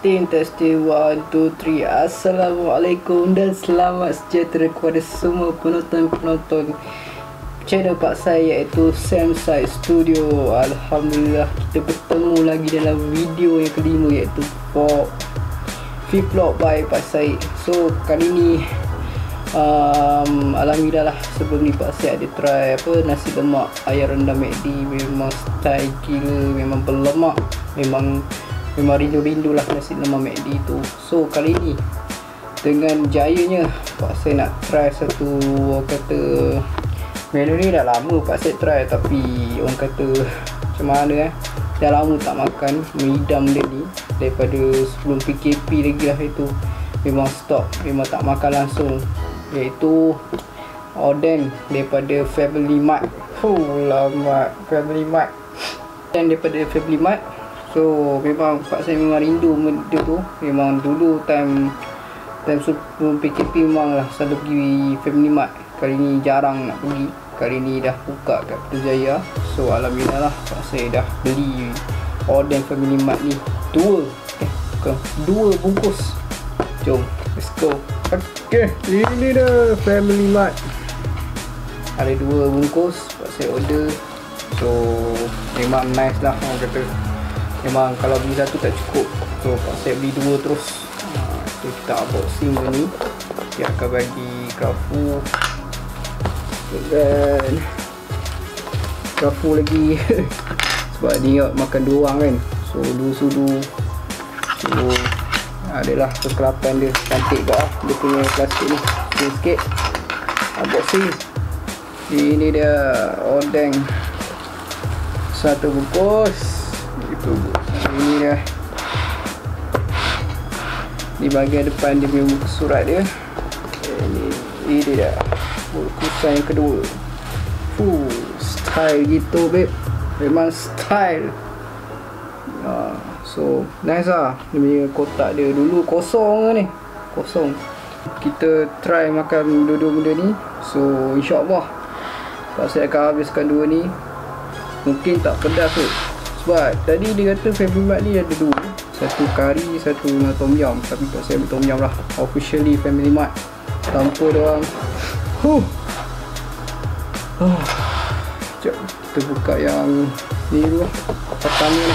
Testing 1, 2, 3. Assalamualaikum dan selamat sejahtera kepada semua penonton-penonton channel Pak saya, iaitu Samside Studio. Alhamdulillah kita bertemu lagi dalam video yang kelima, iaitu vlog by Pak Syed. So kali ni alhamdulillah lah, sebelum ni Pak Syed ada try nasi lemak ayam rendam McD. Memang style gila, memang berlemak, memang rindu-rindu lah nasi lemak McD tu. So kali ni dengan jayanya Pak Syed nak try satu, orang kata menu ni dah lama Pak Syed try, tapi orang kata macam mana dah lama tak makan mengidam dia ni. Daripada sebelum PKP lagi lah, itu memang stop, memang tak makan langsung, iaitu oden daripada Family Mart. Lama Family Mart, dan daripada Family Mart. So memang Pak saya memang rindu benda tu. Memang dulu time sebelum PKP memang lah selalu pergi Family Mart. Kali ni jarang nak pergi, kali ni dah buka kat Putrajaya. So alhamdulillah lah, Pak saya dah beli oden Family Mart ni dua bungkus. Jom let's go. Okay, ini dah Family Mart, ada 2 bungkus Pak saya order. So memang nice lah, orang kata memang kalau beli satu tak cukup, so Pak saya beli 2 terus. So kita unboxing ni, dia akan bagi Carrefour dan Carrefour lagi sebab dia makan 2 orang kan, so 2 sudu. So adalah kekelapan dia, cantik kot lah dia punya plastik ni, sikit unboxing. Ini dia odeng 1 bungkus. Ini dia, di bahagian depan dia punya buku surat dia. Ini dia bungkusan yang kedua. Style gitu babe, memang style. So nice lah, dia punya kotak dia. Dulu kosong ni, kosong. Kita try makan dua-dua benda ni. So insyaAllah Pak saya akan habiskan 2 ni. Mungkin tak pedas tu, sebab tadi dia kata Family Mart ni ada 2, satu kari, satu tom yum. Tapi Pak saya ambil tom yum lah, officially Family Mart tanpa doang. Sekejap, kita buka yang ni dulu, pertama ni.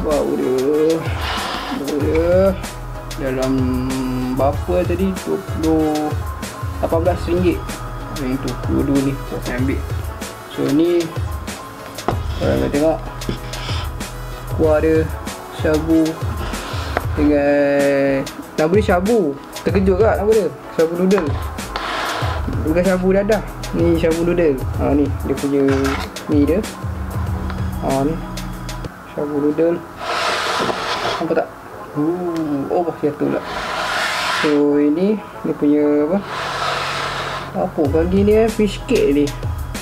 Bau dia dalam berapa tadi, 18 ringgit. Yang tu dua-dua ni saya ambil. So ni korang tengok, kuah dia shabu dengan nama dia shabu. Terkejut tak nama dia? Shabu noodle, bukan shabu dadah, ni shabu noodle. Ni dia punya ni dia. Ni shabu noodle, nampak tak? Jatuh pula. So ini dia punya apa bagi ni, fish cake ni.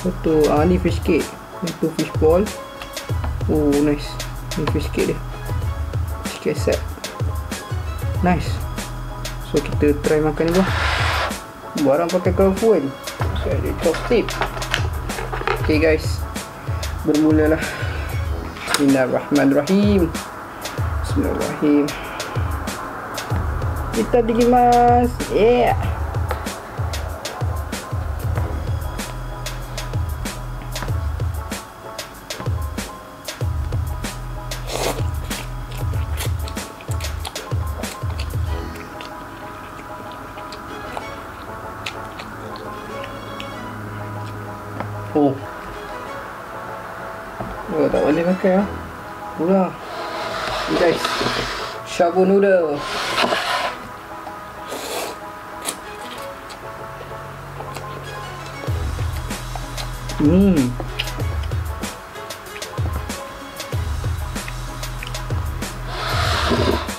Betul, ni fish cake, itu fish ball. Nice, ni fish cake dia, fish cake set, nice. So kita try makan ni bang. Barang pakai Carrefour ni, so ada chopstick. Okay guys, bermulalah. Bismillahirrahmanirrahim. Bismillahirrahmanirrahim. Kita dikimas. Yeah. Tak boleh makan lah. Murah. Ni guys, shabu noodle.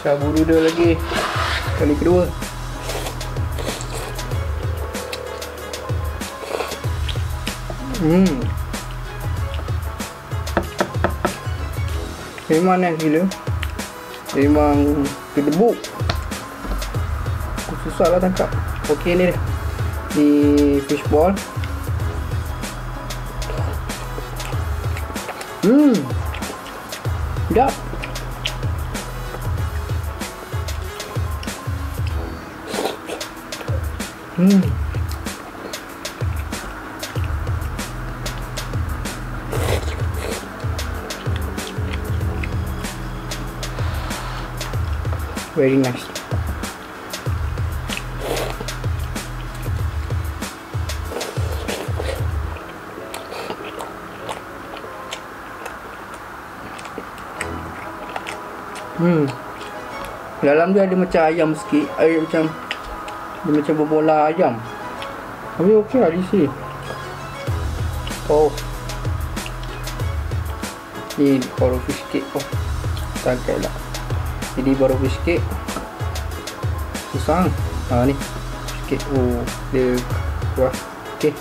Shabu noodle lagi, kali kedua. Memang nice gila, memang kedebuk, susah lah tangkap. Ok ni dia, di fishball. Sedap. Very nice. Dalam dia ada macam ayam sikit, macam dia macam berbola ayam. Tapi okey lah di sini. Oh, ni baru fish cake. Oh, tangkai lah. Jadi baru fish cake susah. Ni fish cake. Oh, dia kuah. Okey.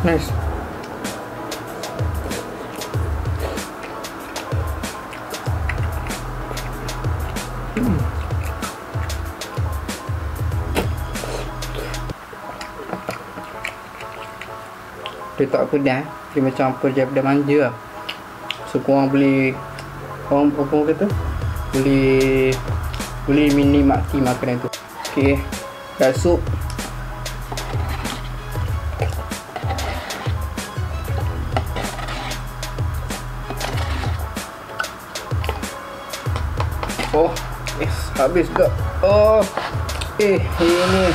Nice. Dia tak pedas. Dia macam apa je, pedas manja lah. So korang boleh, korang kata boleh minimati makanan tu. Okay, dah sup. Oh, yes, habis juga. Oh, ini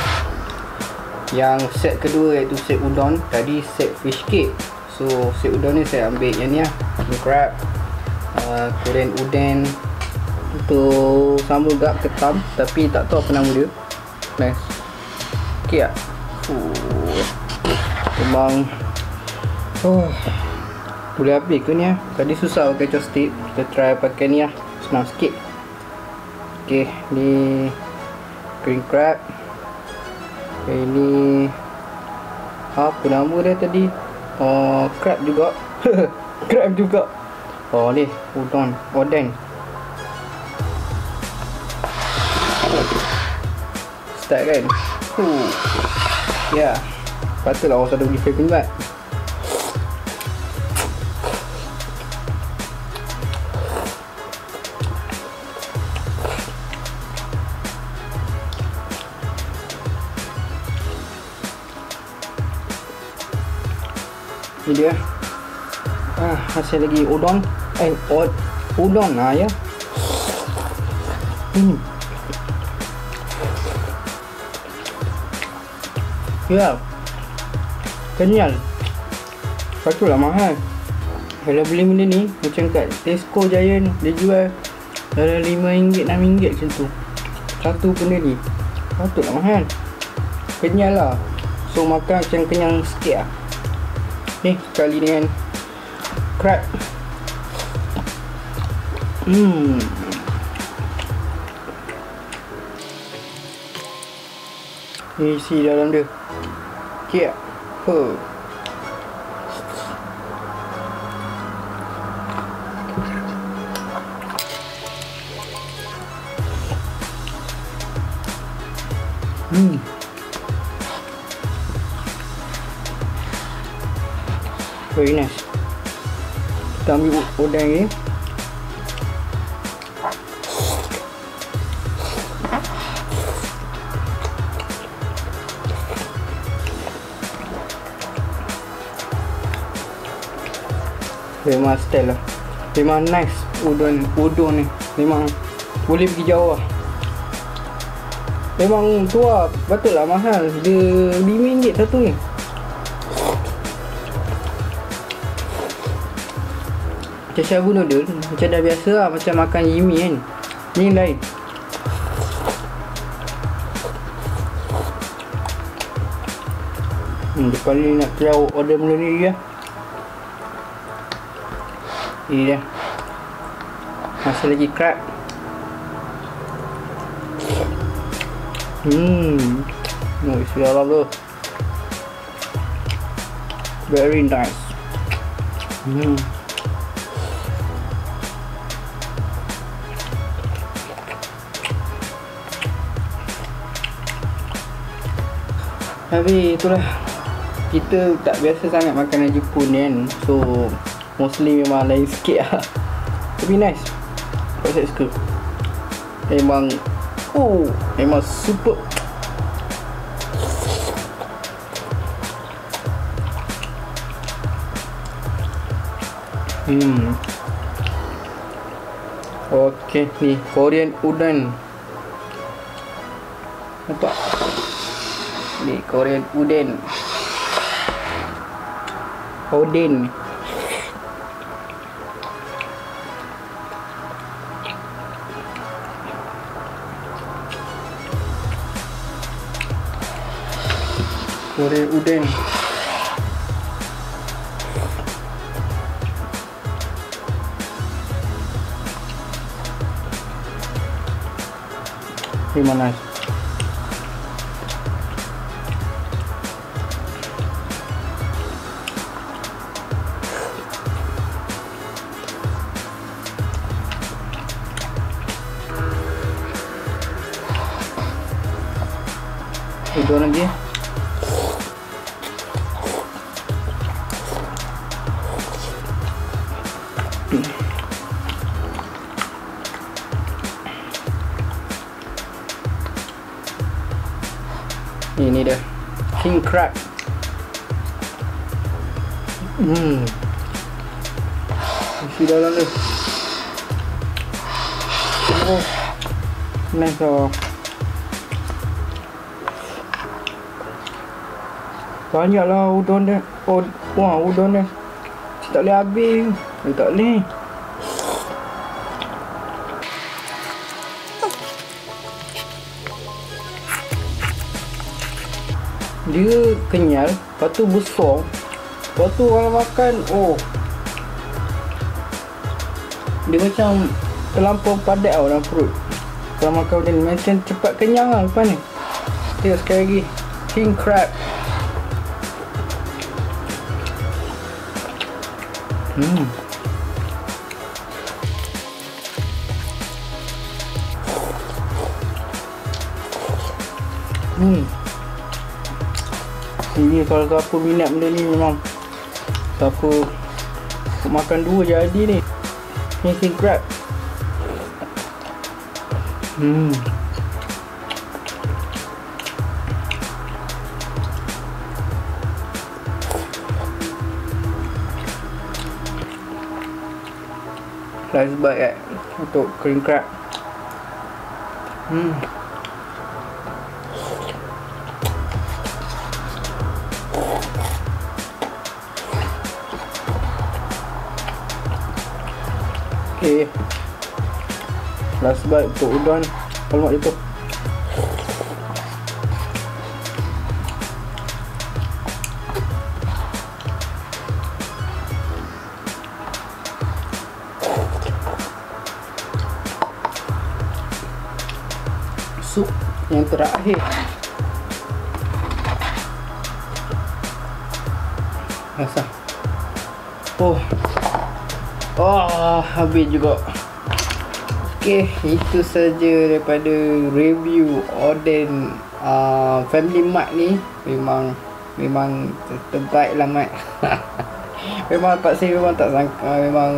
yang set kedua, iaitu set udon. Tadi set fish cake. So set udon ni saya ambil yang ni lah, crab, Korean udon. Untuk sama juga ketam, tapi tak tahu apa nama dia. Nice. Okay lah. Memang boleh habis ke ni lah. Tadi susah pakai chopstick. Kita try pakai ni lah, senang sikit. Okay, ni green crab. Okay, ni apa nama dia tadi? Crab juga. Crab juga. Oh ni udon, oden. Start kan. Ya, patutlah orang selalu beli fake bat. Ni dia. Hasil lagi udon. Udon lah ya. Ya, kenyal. Patutlah mahal. Kalau beli benda ni, macam kat Tesco Giant, dia jual dalam RM5, RM6 macam tu. Satu benda ni patutlah mahal. Kenyal lah. So makan macam kenyang sikit lah. Ni sekali dengan crab. Ni isi dalam dia. Okay tak? Very nice. Kita ambil udang ni. Memang style lah. Memang nice udon ni. Memang boleh pergi jauh lah. Memang tu lah, patutlah mahal. Dia RM5 satu ni. Macam shabu noodle, macam dah biasa lah, macam makan yimi kan. Ni lain. Depan ni nak try order mula ni dia. Ini dia. Masih lagi crab. Bismillah. Very nice. Habis itulah, kita tak biasa sangat makanan Jepun kan, so mostly memang lain sikit lah. Tapi nice, saya suka. Memang memang super. Okay, ni Korean udon. Nampak? Ni Korean udon. Korean udon. Gimana? Udon lagi. Ini dia king crab. Isi dalam tu. Nice oh. Banyaklah udon dia. Udon dia. Tak boleh habis. Tak boleh. Dia kenyal, lepas tu besar. Lepas tu kalau makan, dia macam terlampau padat tau dalam perut. Kalau makan macam ni, macam cepat kenyang lah lepas ni. Tengok sekali lagi, king crab. Ini kalau siapa minat benda ni, memang siapa makan dua jadi ni. Ni king crab. Last bite untuk king crab. Okay, last bite untuk udon. Alamak itu. Sup yang terakhir. Rasa. Habis juga. Okay, itu saja daripada review oden Family Mart ni. Memang terbaik lah Mat. Memang Pak saya memang tak sangka, memang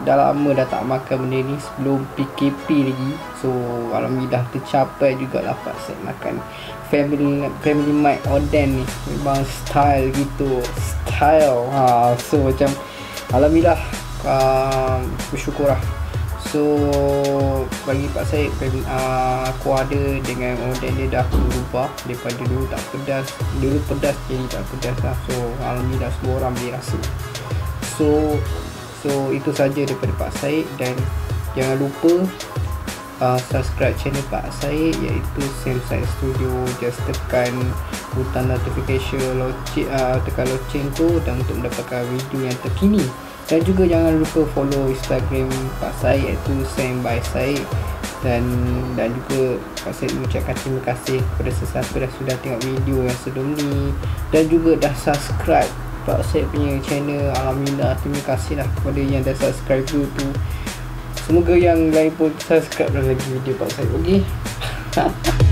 dah lama dah tak makan benda ni sebelum PKP lagi. So alhamdulillah tercapai jugalah Pak saya makan Family Mart oden ni. Memang style gitu, so macam alhamdulillah, bersyukur lah. So bagi Pak Syed, aku ada dengan oden dia dah berubah daripada dulu tak pedas, dulu pedas jadi tak pedas lah. So alhamdulillah semua orang boleh rasa. So itu saja daripada Pak Syed, dan jangan lupa subscribe channel Pak Syed iaitu Samside Studio. Just tekan butang notification tekan loceng tu dan untuk mendapatkan video yang terkini. Dan juga jangan lupa follow Instagram Pak Syed iaitu Sam by Syed. dan juga Pak Syed mengucapkan terima kasih kepada sesiapa yang sudah tengok video yang sebelum ni dan juga dah subscribe Pak Syed punya channel. Alhamdulillah, terima kasih lah kepada yang dah subscribe tu. Semoga yang lain pun subscribe lagi video Pak Syed. Okay.